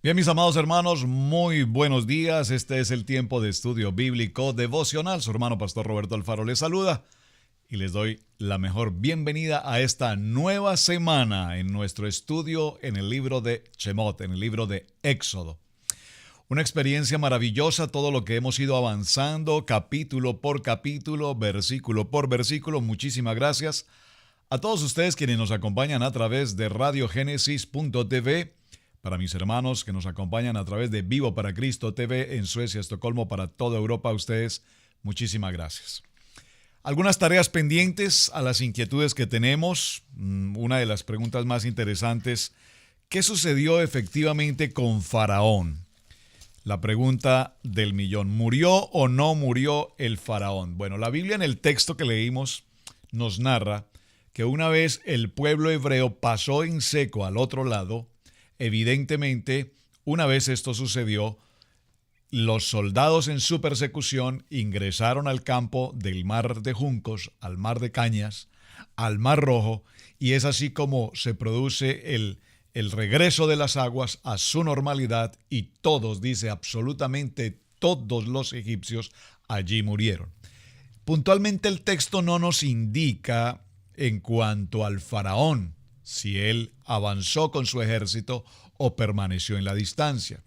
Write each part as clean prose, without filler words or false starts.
Bien, mis amados hermanos, muy buenos días. Este es el tiempo de estudio bíblico devocional. Su hermano Pastor Roberto Alfaro les saluda y les doy la mejor bienvenida a esta nueva semana en nuestro estudio en el libro de Shemot, en el libro de Éxodo. Una experiencia maravillosa, todo lo que hemos ido avanzando, capítulo por capítulo, versículo por versículo. Muchísimas gracias a todos ustedes quienes nos acompañan a través de radiogénesis.tv. Para mis hermanos que nos acompañan a través de Vivo para Cristo TV en Suecia, Estocolmo, para toda Europa, a ustedes, muchísimas gracias. Algunas tareas pendientes a las inquietudes que tenemos. Una de las preguntas más interesantes, ¿qué sucedió efectivamente con Faraón? La pregunta del millón, ¿murió o no murió el Faraón? Bueno, la Biblia en el texto que leímos nos narra que una vez el pueblo hebreo pasó en seco al otro lado. Evidentemente, una vez esto sucedió, los soldados en su persecución ingresaron al campo del mar de juncos, al mar de cañas, al mar rojo, y es así como se produce el regreso de las aguas a su normalidad y todos, dice absolutamente todos los egipcios, allí murieron. Puntualmente el texto no nos indica en cuanto al faraón, si él avanzó con su ejército o permaneció en la distancia.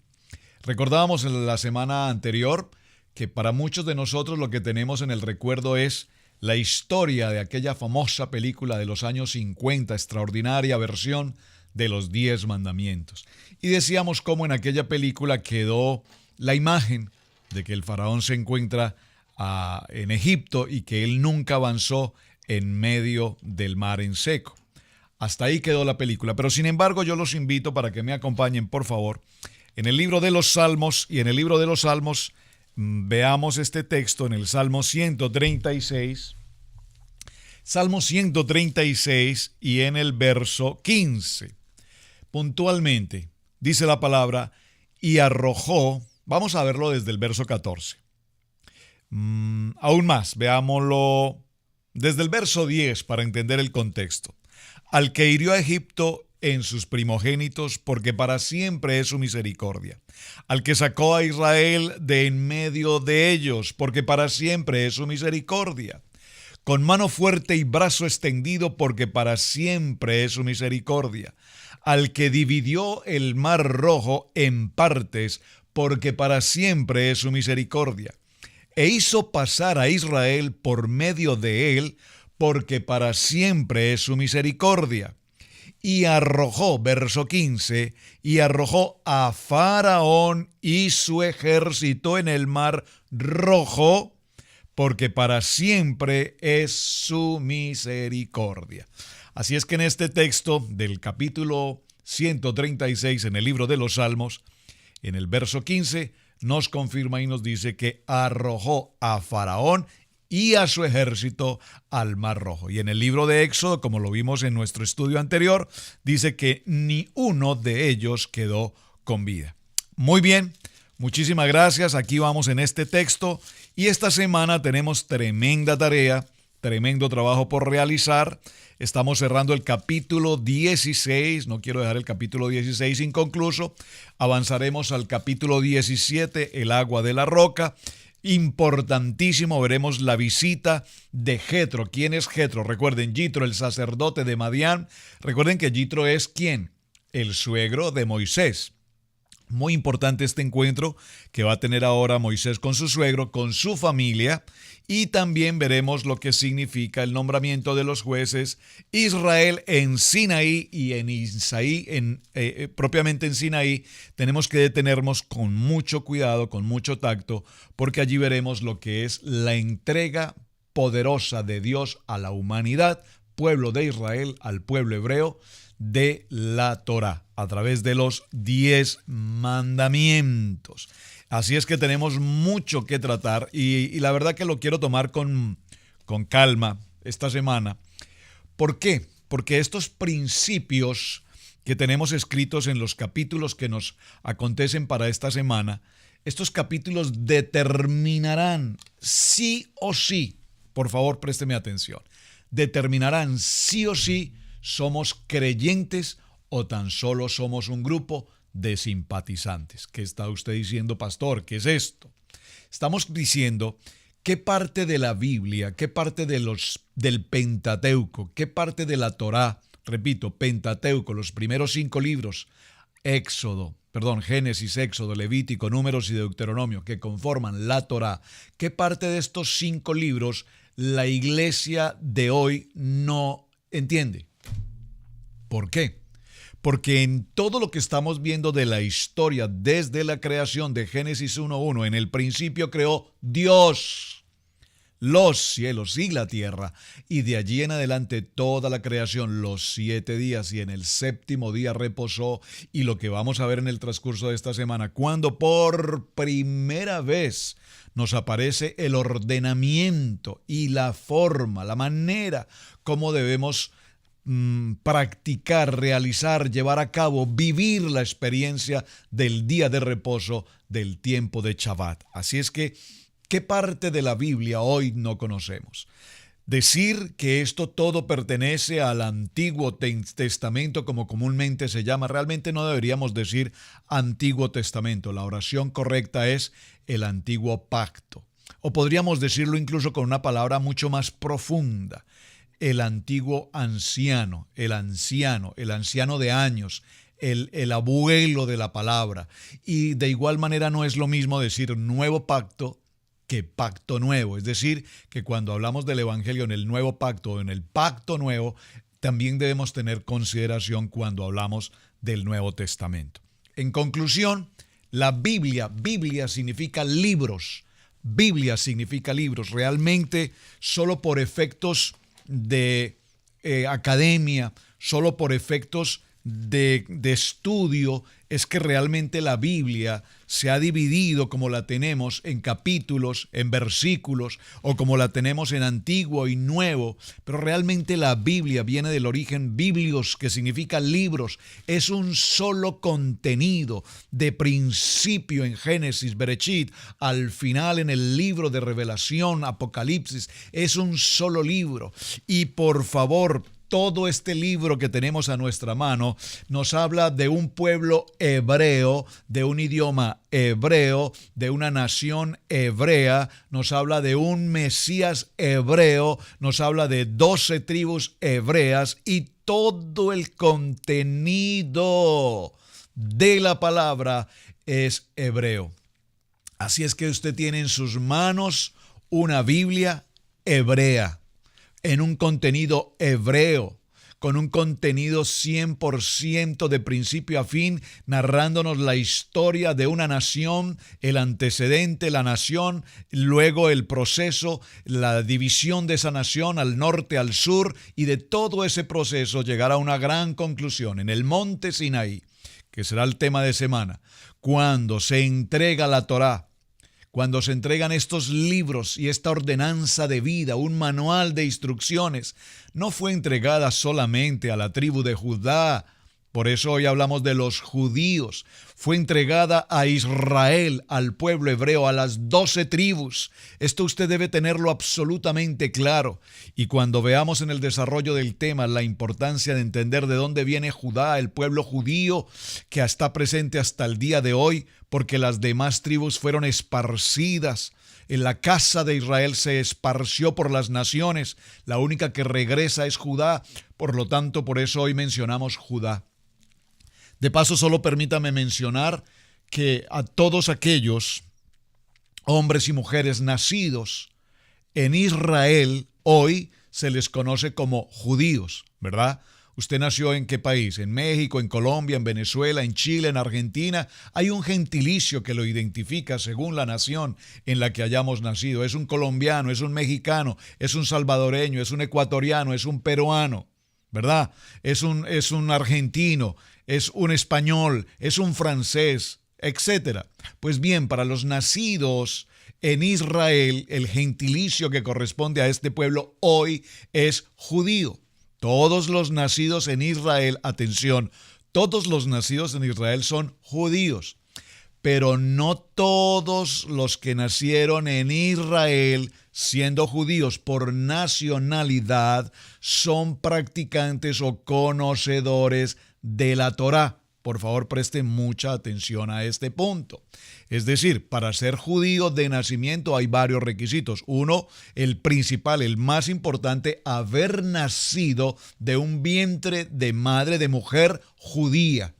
Recordábamos en la semana anterior que para muchos de nosotros lo que tenemos en el recuerdo es la historia de aquella famosa película de los años 50, extraordinaria versión de los 10 mandamientos. Y decíamos cómo en aquella película quedó la imagen de que el faraón se encuentra en Egipto y que él nunca avanzó en medio del mar en seco. Hasta ahí quedó la película, pero sin embargo yo los invito para que me acompañen, por favor, en el libro de los Salmos, y en el libro de los Salmos veamos este texto en el Salmo 136, Salmo 136 y en el verso 15. Puntualmente, dice la palabra, y arrojó, vamos a verlo desde el verso 14. Aún más, veámoslo desde el verso 10 para entender el contexto. Al que hirió a Egipto en sus primogénitos, porque para siempre es su misericordia. Al que sacó a Israel de en medio de ellos, porque para siempre es su misericordia. Con mano fuerte y brazo extendido, porque para siempre es su misericordia. Al que dividió el mar rojo en partes, porque para siempre es su misericordia. E hizo pasar a Israel por medio de él, porque para siempre es su misericordia. Y arrojó, verso 15, y arrojó a Faraón y su ejército en el mar rojo, porque para siempre es su misericordia. Así es que en este texto del capítulo 136 en el libro de los Salmos, en el verso 15, nos confirma y nos dice que arrojó a Faraón y a su ejército al Mar Rojo. Y en el libro de Éxodo, como lo vimos en nuestro estudio anterior, dice que ni uno de ellos quedó con vida. Muy bien, muchísimas gracias. Aquí vamos en este texto y esta semana tenemos tremenda tarea, tremendo trabajo por realizar. Estamos cerrando el capítulo 16, no quiero dejar el capítulo 16 inconcluso. Avanzaremos al capítulo 17, el agua de la roca. Importantísimo, veremos la visita de Jetro. ¿Quién es Jetro? Recuerden, Jitro, el sacerdote de Madián. Recuerden que Jitro es ¿quién? El suegro de Moisés. Muy importante este encuentro que va a tener ahora Moisés con su suegro, con su familia, y también veremos lo que significa el nombramiento de los jueces Israel en Sinaí y en Isaí, propiamente en Sinaí. Tenemos que detenernos con mucho cuidado, con mucho tacto, porque allí veremos lo que es la entrega poderosa de Dios a la humanidad, pueblo de Israel, al pueblo hebreo, de la Torá, a través de los 10 mandamientos. Así es que tenemos mucho que tratar y la verdad que lo quiero tomar con calma esta semana. ¿Por qué? Porque estos principios que tenemos escritos en los capítulos que nos acontecen para esta semana, estos capítulos determinarán sí o sí, por favor présteme atención, determinarán sí o sí somos creyentes o tan solo somos un grupo de simpatizantes. ¿Qué está usted diciendo, pastor? ¿Qué es esto? Estamos diciendo qué parte de la Biblia, qué parte del Pentateuco, qué parte de la Torá, repito, Pentateuco, los primeros 5 libros, Génesis, Éxodo, Levítico, Números y Deuteronomio, que conforman la Torá, qué parte de estos 5 libros la iglesia de hoy no entiende. ¿Por qué? Porque en todo lo que estamos viendo de la historia desde la creación de Génesis 1:1, en el principio creó Dios los cielos y la tierra, y de allí en adelante toda la creación, los 7 días, y en el 7º día reposó. Y lo que vamos a ver en el transcurso de esta semana, cuando por primera vez nos aparece el ordenamiento y la forma, la manera como debemos practicar, realizar, llevar a cabo, vivir la experiencia del día de reposo, del tiempo de Shabbat. Así es que, ¿qué parte de la Biblia hoy no conocemos? Decir que esto todo pertenece al Antiguo Testamento, como comúnmente se llama, realmente no deberíamos decir Antiguo Testamento. La oración correcta es el Antiguo Pacto. O podríamos decirlo incluso con una palabra mucho más profunda. El antiguo anciano, el anciano de años, el abuelo de la palabra. Y de igual manera no es lo mismo decir nuevo pacto que pacto nuevo. Es decir, que cuando hablamos del evangelio en el nuevo pacto o en el pacto nuevo, también debemos tener consideración cuando hablamos del Nuevo Testamento. En conclusión, la Biblia significa libros. Biblia significa libros. Realmente solo por efectos de academia, solo por efectos de estudio, es que realmente la Biblia se ha dividido como la tenemos en capítulos, en versículos, o como la tenemos en Antiguo y Nuevo. Pero realmente la Biblia viene del origen biblios, que significa libros. Es un solo contenido, de principio en Génesis, Bereshit, al final en el libro de Revelación, Apocalipsis. Es un solo libro. Y por favor, todo este libro que tenemos a nuestra mano nos habla de un pueblo hebreo, de un idioma hebreo, de una nación hebrea, nos habla de un Mesías hebreo, nos habla de 12 tribus hebreas, y todo el contenido de la palabra es hebreo. Así es que usted tiene en sus manos una Biblia hebrea, en un contenido hebreo, con un contenido 100% de principio a fin, narrándonos la historia de una nación, el antecedente, la nación, luego el proceso, la división de esa nación al norte, al sur, y de todo ese proceso llegar a una gran conclusión en el monte Sinaí, que será el tema de semana, cuando se entrega la Torá. Cuando se entregan estos libros y esta ordenanza de vida, un manual de instrucciones, no fue entregada solamente a la tribu de Judá. Por eso hoy hablamos de los judíos. Fue entregada a Israel, al pueblo hebreo, a las 12 tribus. Esto usted debe tenerlo absolutamente claro. Y cuando veamos en el desarrollo del tema la importancia de entender de dónde viene Judá, el pueblo judío que está presente hasta el día de hoy, porque las demás tribus fueron esparcidas. En la casa de Israel se esparció por las naciones. La única que regresa es Judá. Por lo tanto, por eso hoy mencionamos Judá. De paso, solo permítame mencionar que a todos aquellos hombres y mujeres nacidos en Israel hoy se les conoce como judíos, ¿verdad? ¿Usted nació en qué país? ¿En México, en Colombia, en Venezuela, en Chile, en Argentina? Hay un gentilicio que lo identifica según la nación en la que hayamos nacido. Es un colombiano, es un mexicano, es un salvadoreño, es un ecuatoriano, es un peruano, ¿verdad? Es un argentino, es un español, es un francés, etc. Pues bien, para los nacidos en Israel, el gentilicio que corresponde a este pueblo hoy es judío. Todos los nacidos en Israel, atención, todos los nacidos en Israel son judíos, pero no todos los que nacieron en Israel siendo judíos por nacionalidad son practicantes o conocedores de la Torá. Por favor, preste mucha atención a este punto. Es decir, para ser judío de nacimiento hay varios requisitos. Uno, el principal, el más importante, haber nacido de un vientre de madre de mujer judía.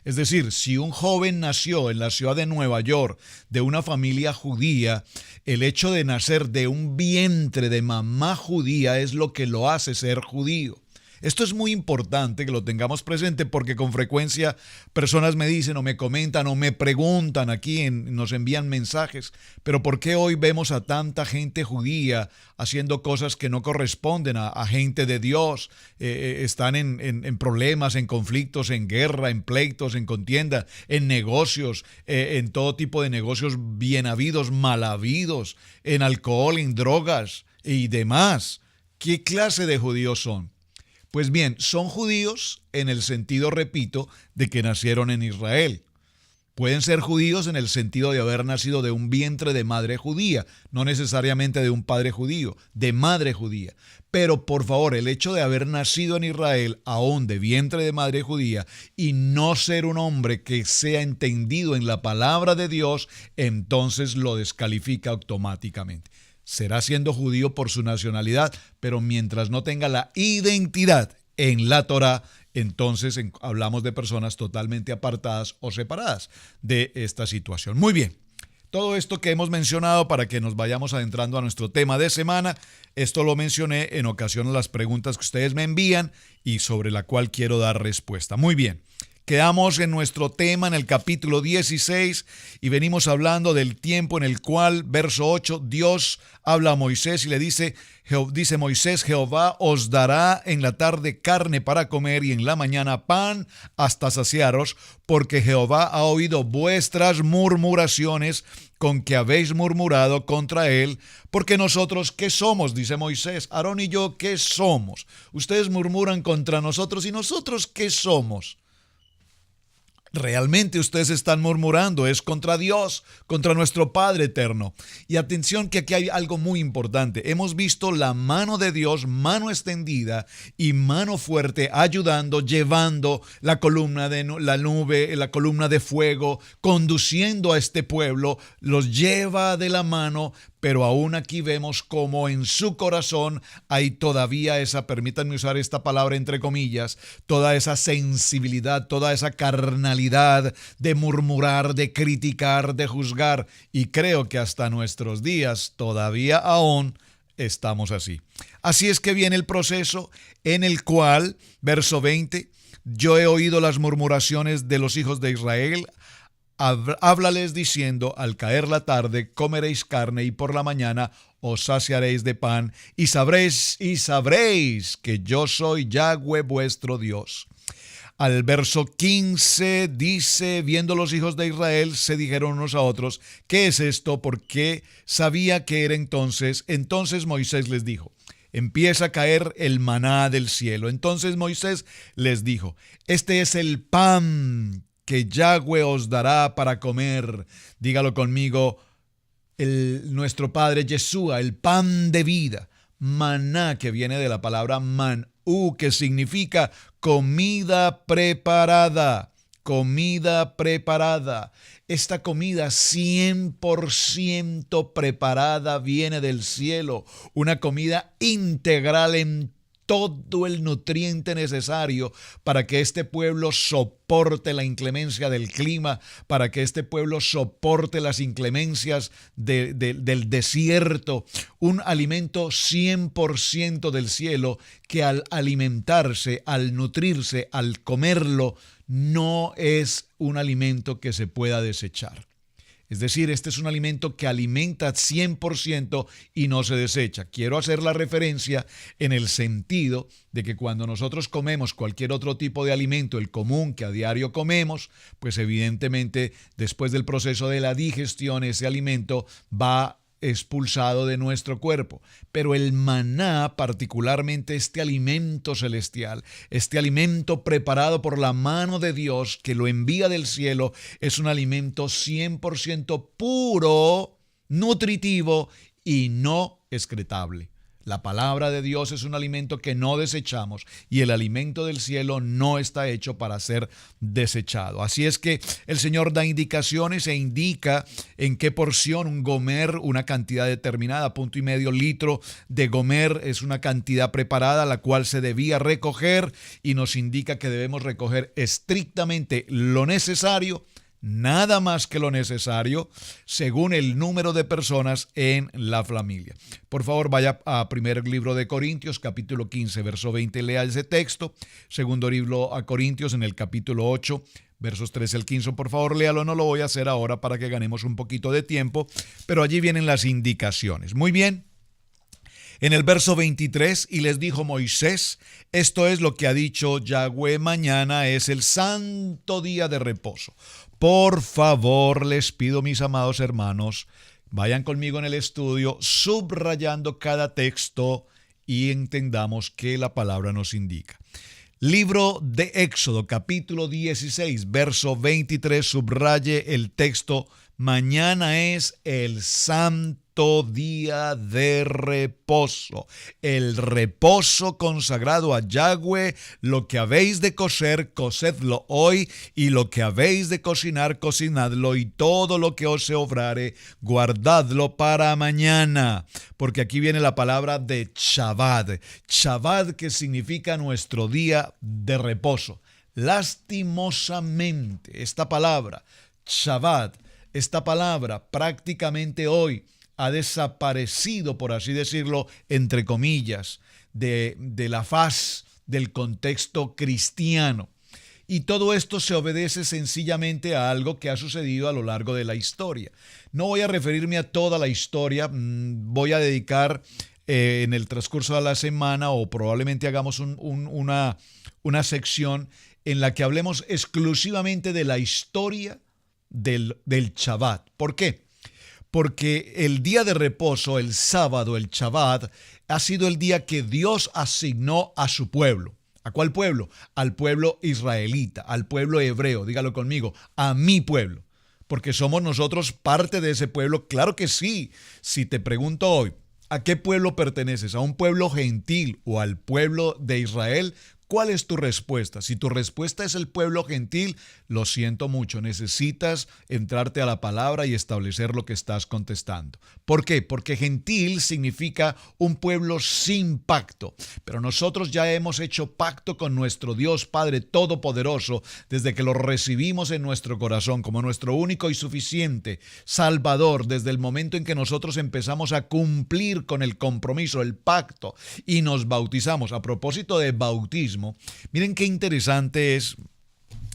Es decir, si un joven nació en la ciudad de Nueva York de una familia judía, el hecho de nacer de un vientre de mamá judía es lo que lo hace ser judío. Esto es muy importante que lo tengamos presente porque con frecuencia personas me dicen o me comentan o me preguntan aquí, nos envían mensajes, pero ¿por qué hoy vemos a tanta gente judía haciendo cosas que no corresponden a gente de Dios? Están en problemas, en conflictos, en guerra, en pleitos, en contienda, en negocios, en todo tipo de negocios bien habidos, mal habidos, en alcohol, en drogas y demás. ¿Qué clase de judíos son? Pues bien, son judíos en el sentido, repito, de que nacieron en Israel. Pueden ser judíos en el sentido de haber nacido de un vientre de madre judía, no necesariamente de un padre judío, de madre judía. Pero por favor, el hecho de haber nacido en Israel, aún de vientre de madre judía, y no ser un hombre que sea entendido en la palabra de Dios, entonces lo descalifica automáticamente. Será siendo judío por su nacionalidad, pero mientras no tenga la identidad en la Torá, entonces hablamos de personas totalmente apartadas o separadas de esta situación. Muy bien, todo esto que hemos mencionado para que nos vayamos adentrando a nuestro tema de semana, esto lo mencioné en ocasión a las preguntas que ustedes me envían y sobre la cual quiero dar respuesta. Muy bien. Quedamos en nuestro tema en el capítulo 16 y venimos hablando del tiempo en el cual, verso 8, Dios habla a Moisés y le dice Moisés, Jehová os dará en la tarde carne para comer y en la mañana pan hasta saciaros, porque Jehová ha oído vuestras murmuraciones con que habéis murmurado contra él, porque nosotros, ¿qué somos? Dice Moisés, Aarón y yo, ¿qué somos? Ustedes murmuran contra nosotros y nosotros, ¿qué somos? Realmente ustedes están murmurando, es contra Dios, contra nuestro Padre eterno. Y atención que aquí hay algo muy importante. Hemos visto la mano de Dios, mano extendida y mano fuerte, ayudando, llevando la columna de la nube, la columna de fuego, conduciendo a este pueblo, los lleva de la mano. Pero aún aquí vemos como en su corazón hay todavía esa, permítanme usar esta palabra entre comillas, toda esa sensibilidad, toda esa carnalidad de murmurar, de criticar, de juzgar. Y creo que hasta nuestros días todavía aún estamos así. Así es que viene el proceso en el cual, verso 20, yo he oído las murmuraciones de los hijos de Israel. Háblales diciendo, al caer la tarde comeréis carne y por la mañana os saciaréis de pan y sabréis que yo soy Yahweh vuestro Dios. Al verso 15 dice, viendo los hijos de Israel, se dijeron unos a otros, ¿qué es esto? Porque sabía que era entonces. Entonces Moisés les dijo, empieza a caer el maná del cielo. Entonces Moisés les dijo, este es el pan que Yahweh os dará para comer. Dígalo conmigo, nuestro Padre Yeshua, el pan de vida. Maná, que viene de la palabra manú, que significa comida preparada. Comida preparada. Esta comida 100% preparada viene del cielo. Una comida integral en todo el nutriente necesario para que este pueblo soporte la inclemencia del clima, para que este pueblo soporte las inclemencias del desierto. Un alimento 100% del cielo que al alimentarse, al nutrirse, al comerlo, no es un alimento que se pueda desechar. Es decir, este es un alimento que alimenta 100% y no se desecha. Quiero hacer la referencia en el sentido de que cuando nosotros comemos cualquier otro tipo de alimento, el común que a diario comemos, pues evidentemente después del proceso de la digestión ese alimento va expulsado de nuestro cuerpo. Pero el maná, particularmente este alimento celestial, este alimento preparado por la mano de Dios que lo envía del cielo, es un alimento 100% puro, nutritivo y no excretable. La palabra de Dios es un alimento que no desechamos y el alimento del cielo no está hecho para ser desechado. Así es que el Señor da indicaciones e indica en qué porción un gomer, una cantidad determinada, 1,5 litro de gomer es una cantidad preparada la cual se debía recoger y nos indica que debemos recoger estrictamente lo necesario, nada más que lo necesario, según el número de personas en la familia. Por favor, vaya a primer libro de Corintios, capítulo 15, verso 20, lea ese texto. Segundo libro a Corintios, en el capítulo 8, versos 13 al 15, por favor, léalo. No lo voy a hacer ahora para que ganemos un poquito de tiempo, pero allí vienen las indicaciones. Muy bien. En el verso 23, y les dijo Moisés, esto es lo que ha dicho Yahweh, mañana es el santo día de reposo. Por favor, les pido, mis amados hermanos, vayan conmigo en el estudio, subrayando cada texto y entendamos qué la palabra nos indica. Libro de Éxodo, capítulo 16, verso 23, subraye el texto, mañana es el santo día de reposo, el reposo consagrado a Yahweh. Lo que habéis de cocer, cocedlo hoy, y lo que habéis de cocinar, cocinadlo, y todo lo que os se obrare, guardadlo para mañana. Porque aquí viene la palabra de Shabbat. Shabbat, que significa nuestro día de reposo. Lastimosamente, esta palabra, Shabbat, esta palabra prácticamente hoy ha desaparecido, por así decirlo, entre comillas, de la faz del contexto cristiano. Y todo esto se obedece sencillamente a algo que ha sucedido a lo largo de la historia. No voy a referirme a toda la historia, voy a dedicar en el transcurso de la semana, o probablemente hagamos una sección en la que hablemos exclusivamente de la historia del Shabbat. ¿Por qué? Porque el día de reposo, el sábado, el Shabbat, ha sido el día que Dios asignó a su pueblo. ¿A cuál pueblo? Al pueblo israelita, al pueblo hebreo. Dígalo conmigo, a mi pueblo. Porque somos nosotros parte de ese pueblo. Claro que sí. Si te pregunto hoy, ¿a qué pueblo perteneces? ¿A un pueblo gentil o al pueblo de Israel? ¿Cuál es tu respuesta? Si tu respuesta es el pueblo gentil, lo siento mucho, necesitas entrarte a la palabra y establecer lo que estás contestando. ¿Por qué? Porque gentil significa un pueblo sin pacto, pero nosotros ya hemos hecho pacto con nuestro Dios Padre Todopoderoso desde que lo recibimos en nuestro corazón como nuestro único y suficiente Salvador, desde el momento en que nosotros empezamos a cumplir con el compromiso, el pacto, y nos bautizamos. A propósito de bautismo, miren qué interesante es.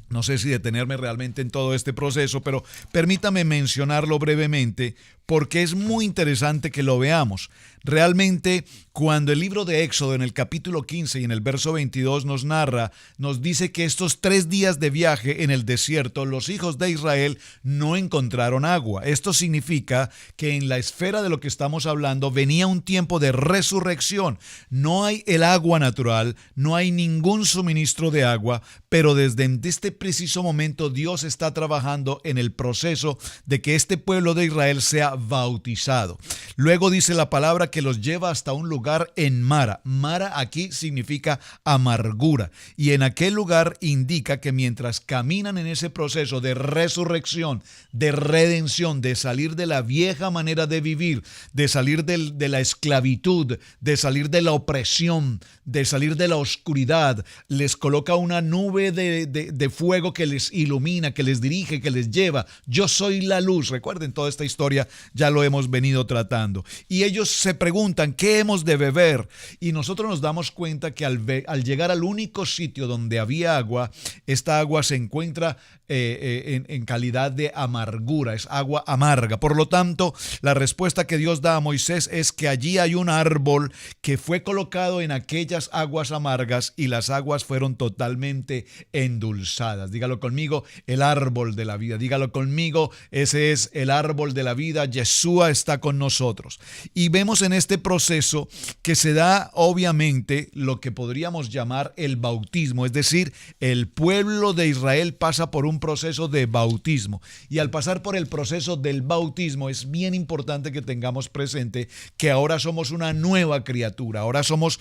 No sé si detenerme realmente en todo este proceso, pero permítame mencionarlo brevemente porque es muy interesante que lo veamos. Realmente, cuando el libro de Éxodo en el capítulo 15 y en el verso 22 nos dice que estos 3 días de viaje en el desierto, los hijos de Israel no encontraron agua. Esto significa que en la esfera de lo que estamos hablando venía un tiempo de resurrección. No hay el agua natural, no hay ningún suministro de agua, pero desde este preciso momento Dios está trabajando en el proceso de que este pueblo de Israel sea bautizado. Luego dice la palabra que los lleva hasta un lugar en Mara. Mara aquí significa amargura, y en aquel lugar indica que mientras caminan en ese proceso de resurrección, de redención, de salir de la vieja manera de vivir, de salir de la esclavitud, de salir de la opresión, de salir de la oscuridad, les coloca una nube de fuego que les ilumina, que les dirige, que les lleva. Yo soy la luz. Recuerden, toda esta historia ya lo hemos venido tratando. Y ellos se preguntan, ¿qué hemos de beber? Y nosotros nos damos cuenta que al llegar al único sitio donde había agua, esta agua se encuentra en calidad de amargura, es agua amarga. Por lo tanto, la respuesta que Dios da a Moisés es que allí hay un árbol que fue colocado en aquellas aguas amargas y las aguas fueron totalmente endulzadas. Dígalo conmigo, el árbol de la vida. Dígalo conmigo, ese es el árbol de la vida, Yeshua está con nosotros. Y vemos en este proceso que se da obviamente lo que podríamos llamar el bautismo, es decir, el pueblo de Israel pasa por un proceso de bautismo. Y al pasar por el proceso del bautismo es bien importante que tengamos presente que ahora somos una nueva criatura, ahora somos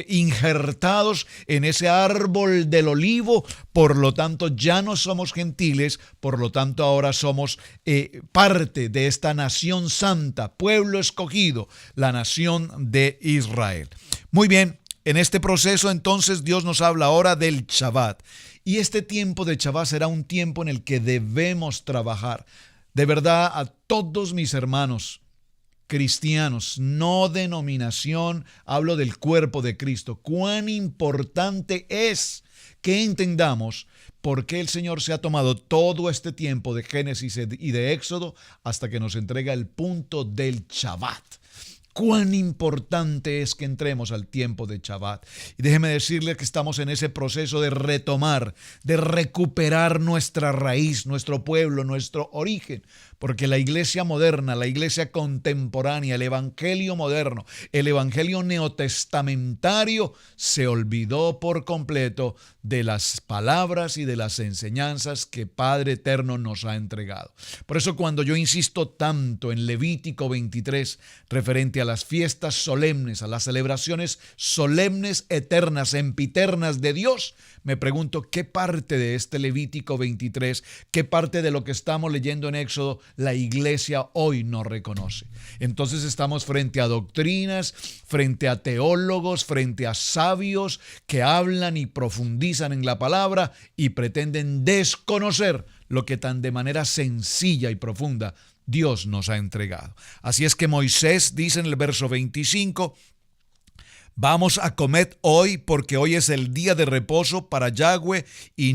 injertados en ese árbol del olivo, por lo tanto ya no somos gentiles, por lo tanto ahora somos parte de esta nación santa, pueblo escogido, la nación de Israel. Muy bien, en este proceso entonces Dios nos habla ahora del Shabbat. Y este tiempo de Shabbat será un tiempo en el que debemos trabajar. De verdad, a todos mis hermanos cristianos, no denominación, hablo del cuerpo de Cristo, cuán importante es que entendamos por qué el Señor se ha tomado todo este tiempo de Génesis y de Éxodo hasta que nos entrega el punto del Shabbat. Cuán importante es que entremos al tiempo de Shabbat. Y déjeme decirle que estamos en ese proceso de retomar, de recuperar nuestra raíz, nuestro pueblo, nuestro origen. Porque la iglesia moderna, la iglesia contemporánea, el evangelio moderno, el evangelio neotestamentario se olvidó por completo de las palabras y de las enseñanzas que Padre Eterno nos ha entregado. Por eso cuando yo insisto tanto en Levítico 23, referente a las fiestas solemnes, a las celebraciones solemnes, eternas, empiternas de Dios, me pregunto qué parte de este Levítico 23, qué parte de lo que estamos leyendo en Éxodo, la iglesia hoy no reconoce. Entonces estamos frente a doctrinas, frente a teólogos, frente a sabios que hablan y profundizan en la palabra y pretenden desconocer lo que tan de manera sencilla y profunda Dios nos ha entregado. Así es que Moisés dice en el verso 25, vamos a comer hoy porque hoy es el día de reposo para Yahweh y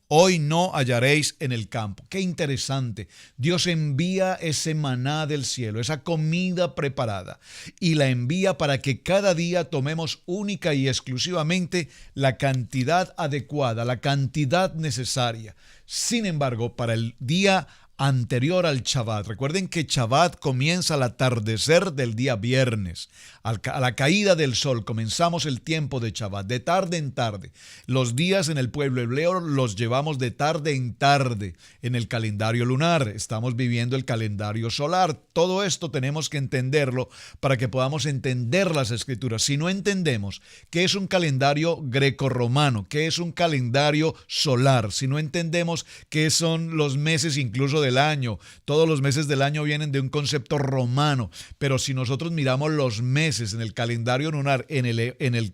hoy no hallaréis en el campo. Qué interesante. Dios envía ese maná del cielo, esa comida preparada, y la envía para que cada día tomemos única y exclusivamente la cantidad adecuada, la cantidad necesaria. Sin embargo, para el día anterior al Shabbat, recuerden que Shabbat comienza al atardecer del día viernes, a la caída del sol comenzamos el tiempo de Shabbat, de tarde en tarde. Los días en el pueblo hebreo los llevamos de tarde en tarde en el calendario lunar, estamos viviendo el calendario solar. Todo esto tenemos que entenderlo para que podamos entender las escrituras. Si no entendemos qué es un calendario grecorromano, qué es un calendario solar, si no entendemos qué son los meses incluso del año, todos los meses del año vienen de un concepto romano, pero si nosotros miramos los meses en el calendario lunar, en el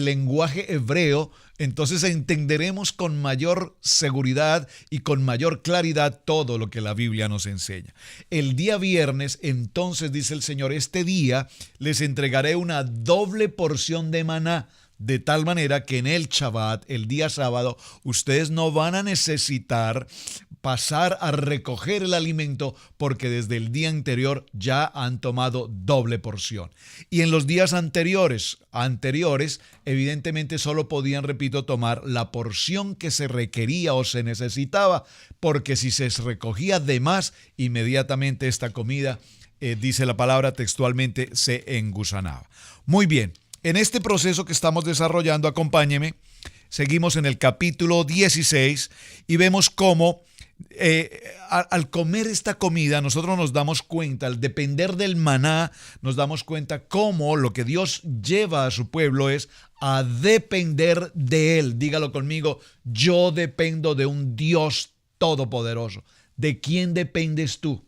lenguaje hebreo, entonces entenderemos con mayor seguridad y con mayor claridad todo lo que la Biblia nos enseña. El día viernes, entonces dice el Señor, este día les entregaré una doble porción de maná, de tal manera que en el Shabbat, el día sábado, ustedes no van a necesitar pasar a recoger el alimento porque desde el día anterior ya han tomado doble porción. Y en los días anteriores, evidentemente solo podían, repito, tomar la porción que se requería o se necesitaba, porque si se recogía de más, inmediatamente esta comida, dice la palabra textualmente, se engusanaba. Muy bien. En este proceso que estamos desarrollando, acompáñeme, seguimos en el capítulo 16 y vemos cómo al comer esta comida nosotros nos damos cuenta, al depender del maná, nos damos cuenta cómo lo que Dios lleva a su pueblo es a depender de Él. Dígalo conmigo, yo dependo de un Dios todopoderoso. ¿De quién dependes tú?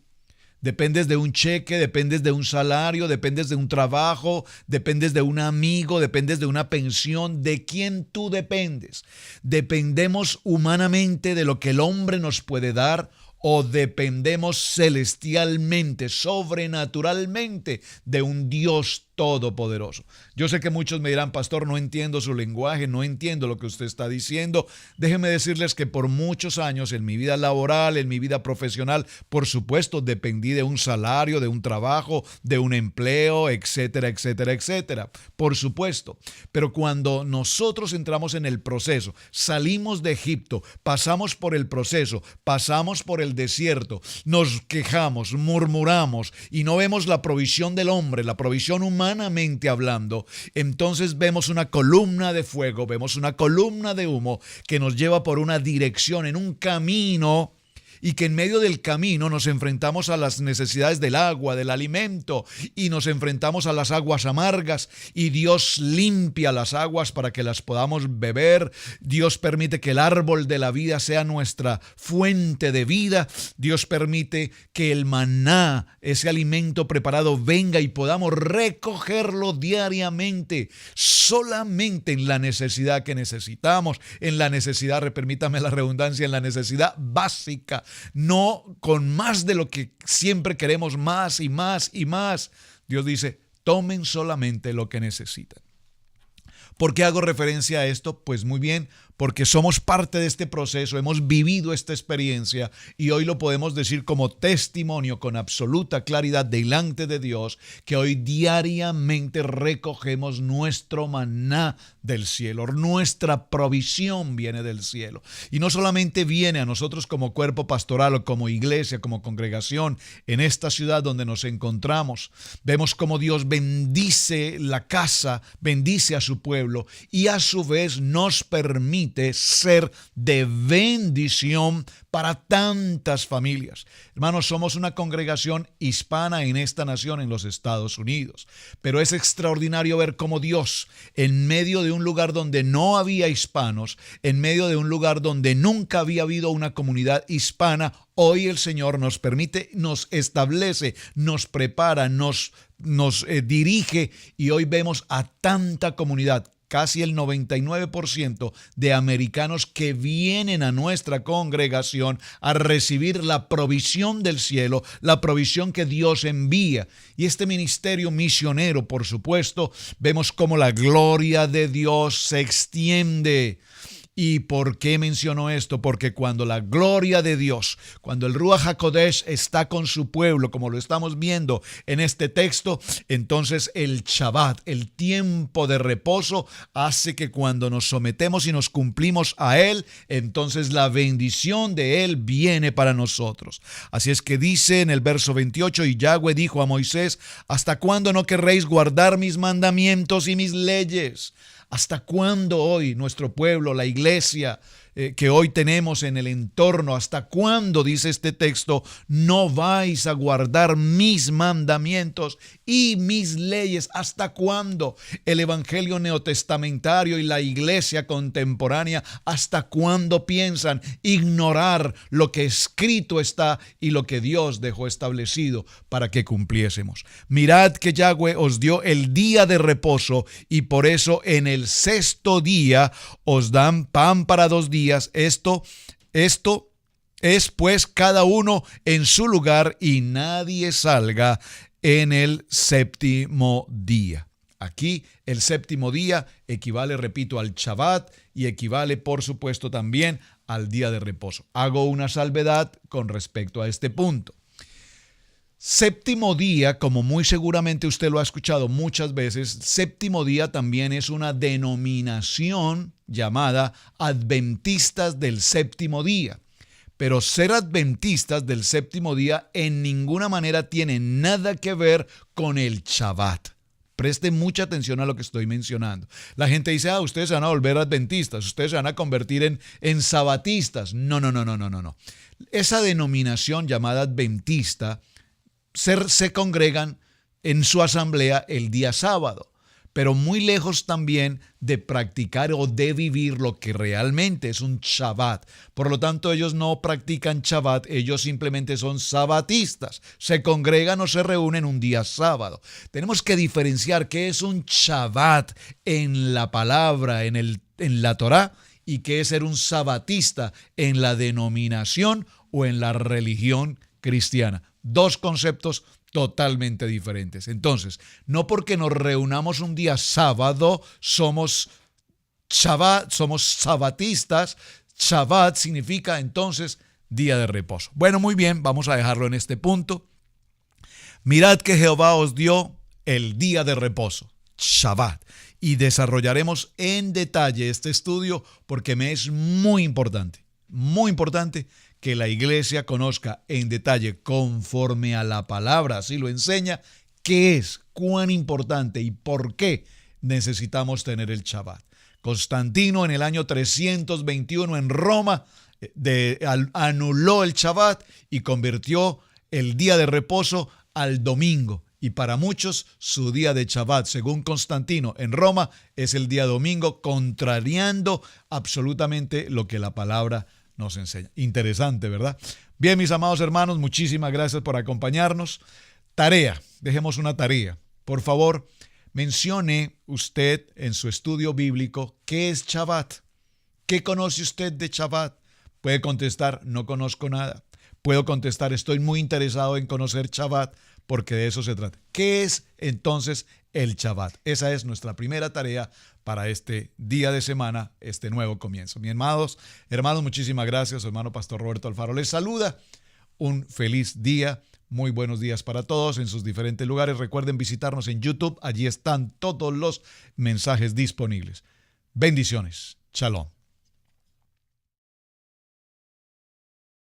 Dependes de un cheque, dependes de un salario, dependes de un trabajo, dependes de un amigo, dependes de una pensión. ¿De quién tú dependes? ¿Dependemos humanamente de lo que el hombre nos puede dar o dependemos celestialmente, sobrenaturalmente de un Dios todopoderoso. Yo sé que muchos me dirán, pastor, no entiendo su lenguaje, no entiendo lo que usted está diciendo. Déjenme decirles que por muchos años en mi vida laboral, en mi vida profesional, por supuesto, dependí de un salario, de un trabajo, de un empleo, etcétera, etcétera, etcétera. Por supuesto. Pero cuando nosotros entramos en el proceso, salimos de Egipto, pasamos por el proceso, pasamos por el desierto, nos quejamos, murmuramos y no vemos la provisión del hombre, la provisión humanamente hablando, entonces vemos una columna de fuego, vemos una columna de humo que nos lleva por una dirección, en un camino, y que en medio del camino nos enfrentamos a las necesidades del agua, del alimento, y nos enfrentamos a las aguas amargas, y Dios limpia las aguas para que las podamos beber. Dios permite que el árbol de la vida sea nuestra fuente de vida. Dios permite que el maná, ese alimento preparado, venga y podamos recogerlo diariamente, solamente en la necesidad que necesitamos, en la necesidad, permítame la redundancia, en la necesidad básica. No con más de lo que siempre queremos, más y más y más. Dios dice, tomen solamente lo que necesitan. ¿Por qué hago referencia a esto? Pues muy bien, porque somos parte de este proceso, hemos vivido esta experiencia y hoy lo podemos decir como testimonio con absoluta claridad delante de Dios, que hoy diariamente recogemos nuestro maná del cielo, nuestra provisión viene del cielo. Y no solamente viene a nosotros como cuerpo pastoral o como iglesia, como congregación en esta ciudad donde nos encontramos. Vemos cómo Dios bendice la casa, bendice a su pueblo y a su vez nos permite ser de bendición para tantas familias. Hermanos, somos una congregación hispana en esta nación, en los Estados Unidos. Pero es extraordinario ver cómo Dios, en medio de un lugar donde no había hispanos, en medio de un lugar donde nunca había habido una comunidad hispana, hoy el Señor nos permite, nos establece, nos prepara, nos dirige y hoy vemos a tanta comunidad. Casi el 99% de americanos que vienen a nuestra congregación a recibir la provisión del cielo, la provisión que Dios envía. Y este ministerio misionero, por supuesto, vemos cómo la gloria de Dios se extiende. ¿Y por qué menciono esto? Porque cuando la gloria de Dios, cuando el Ruach HaKodesh está con su pueblo, como lo estamos viendo en este texto, entonces el Shabbat, el tiempo de reposo, hace que cuando nos sometemos y nos cumplimos a Él, entonces la bendición de Él viene para nosotros. Así es que dice en el verso 28, y Yahweh dijo a Moisés, ¿hasta cuándo no querréis guardar mis mandamientos y mis leyes? ¿Hasta cuándo hoy nuestro pueblo, la iglesia que hoy tenemos en el entorno, hasta cuándo, dice este texto, no vais a guardar mis mandamientos y mis leyes? ¿Hasta cuándo? El evangelio neotestamentario y la iglesia contemporánea, ¿hasta cuándo piensan ignorar lo que escrito está y lo que Dios dejó establecido para que cumpliésemos? Mirad que Yahweh os dio el día de reposo y por eso en el sexto día os dan pan para 2 días. Esto es pues cada uno en su lugar y nadie salga en el séptimo día. Aquí el séptimo día equivale, repito, al Shabbat y equivale, por supuesto, también al día de reposo. Hago una salvedad con respecto a este punto. Séptimo día, como muy seguramente usted lo ha escuchado muchas veces, séptimo día también es una denominación llamada adventistas del séptimo día. Pero ser adventistas del séptimo día en ninguna manera tiene nada que ver con el Shabbat. Preste mucha atención a lo que estoy mencionando. La gente dice, ustedes se van a volver adventistas, ustedes se van a convertir en sabatistas. No. Esa denominación llamada adventista se congregan en su asamblea el día sábado, pero muy lejos también de practicar o de vivir lo que realmente es un Shabbat. Por lo tanto, ellos no practican Shabbat, ellos simplemente son sabatistas. Se congregan o se reúnen un día sábado. Tenemos que diferenciar qué es un Shabbat en la palabra, en la Torá, y qué es ser un sabatista en la denominación o en la religión cristiana. 2 conceptos totalmente diferentes. Entonces, no porque nos reunamos un día sábado somos Shabbat, somos sabatistas. Shabbat significa entonces día de reposo. Bueno, muy bien, vamos a dejarlo en este punto. Mirad que Jehová os dio el día de reposo, Shabbat, y desarrollaremos en detalle este estudio porque me es muy importante que la iglesia conozca en detalle, conforme a la palabra, así lo enseña, qué es, cuán importante y por qué necesitamos tener el Shabbat. Constantino en el año 321 en Roma anuló el Shabbat y convirtió el día de reposo al domingo. Y para muchos su día de Shabbat, según Constantino en Roma, es el día domingo, contrariando absolutamente lo que la palabra nos enseña. Interesante, ¿verdad? Bien, mis amados hermanos, muchísimas gracias por acompañarnos. Tarea, dejemos una tarea. Por favor, mencione usted en su estudio bíblico qué es Shabbat. ¿Qué conoce usted de Shabbat? Puede contestar, no conozco nada. Puedo contestar, estoy muy interesado en conocer Shabbat, porque de eso se trata. ¿Qué es entonces el Shabbat? Esa es nuestra primera tarea para este día de semana, este nuevo comienzo. Mis hermanos, muchísimas gracias. Su hermano Pastor Roberto Alfaro les saluda. Un feliz día. Muy buenos días para todos en sus diferentes lugares. Recuerden visitarnos en YouTube. Allí están todos los mensajes disponibles. Bendiciones. Shalom.